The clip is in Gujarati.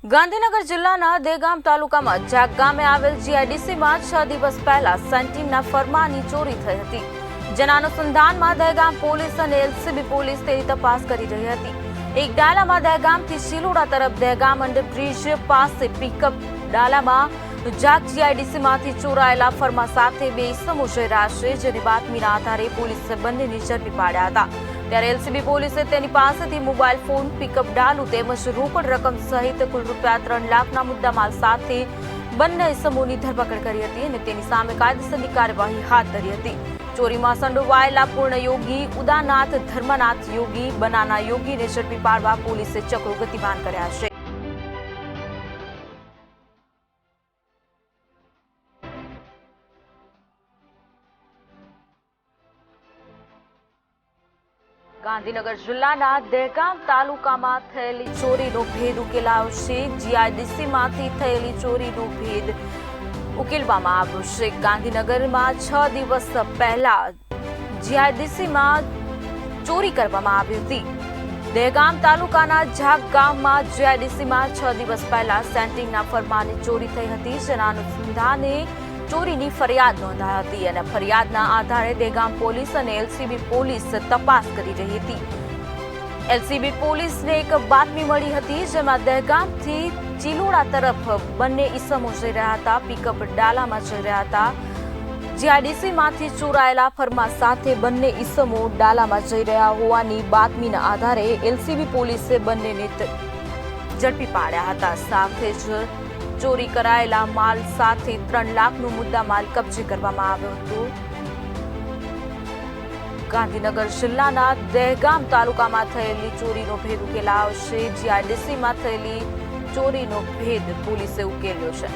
ગાંધીનગર જિલ્લાના દેગામ તાલુકામાં જાગ ગામે આવેલ જીઆઈડીસીમાં 6 દિવસ પહેલા સેન્ટીનના ફરમાની ચોરી થઈ હતી, જેના અનુસંધાનમાં દેગામ પોલીસ અને એલસીબી પોલીસ તેની તપાસ કરી રહી હતી। એક ડાલામાં દેગામથી શિલોડા તરફ દેગામ અંડરબ્રિજ પાસે પિકઅપ ડાલામાં જાગ જીઆઈડીસીમાંથી ચોરાયેલા ફરમા સાથે 2 ઇસમો જઈ રહ્યા છે, જેની બાતમીના આધારે પોલીસે બંનેને ઝડપી પાડ્યા હતા। ત્યારે એલસીબી પોલીસે તેની પાસેથી મોબાઈલ ફોન, પિકઅપ ડાલું તેમજ રોકડ રકમ સહિત કુલ ₹3 લાખના મુદ્દામાલ સાથે બંને ઇસમોની ધરપકડ કરી હતી અને તેની સામે કાયદેસરની કાર્યવાહી હાથ ધરી હતી। ચોરીમાં સંડોવાયેલા પૂર્ણ યોગી, ઉદાનાથ, ધર્મનાથ યોગી, બનાના યોગીને ઝડપી પાડવા પોલીસે ચક્રો ગતિમાન કર્યા છે। ગાંધીનગર જિલ્લાના દેગામ તાલુકામાં થયેલી ચોરીનો ભેદ ઉકેલાયો છે। જીઆઈડીસીમાંથી થયેલી ચોરીનો ભેદ ઉકેલવામાં આવ્યો છે। ગાંધીનગરમાં 6 દિવસ પહેલા જીઆઈડીસીમાં ચોરી કરવામાં આવી હતી। દેગામ તાલુકાના જાગ ગામમાં જીઆઈડીસીમાં 6 દિવસ પહેલા સેન્ટિંગના ફરમાની ચોરી થઈ હતી, જેના અનુસંધાને ચોરીની ફરિયાદ નોંધાઈ હતી અને ફરિયાદના આધારે દેગામ પોલીસ અને એલસીબી પોલીસ તપાસ કરી રહી હતી। એલસીબી પોલીસને એક બાતમી મળી હતી, જેમાં દેગામથી ચિલોડા તરફ બંને ઇસમો જઈ રહ્યા હતા, પિકઅપ ડાલામાં જઈ રહ્યા હતા। જીઆઈડીસીમાંથી ચોરાયેલા ફરમા સાથે બંને ઇસમો ડાલામાં જઈ રહ્યા હોવાની બાતમીના આધારે એલસીબી પોલીસે બંનેને ઝડપી પાડ્યા હતા। સાથે જ ચોરી કરાયેલા માલ સાથે 3 લાખનો મુદ્દામાલ કબજે કરવામાં આવ્યો હતો। ગાંધીનગર જિલ્લાના દેગામ તાલુકામાં થયેલી ચોરીનો ભેદ ઉકેલાયો છે। જીઆઈડીસીમાં થયેલી ચોરીનો ભેદ પોલીસે ઉકેલ્યો છે।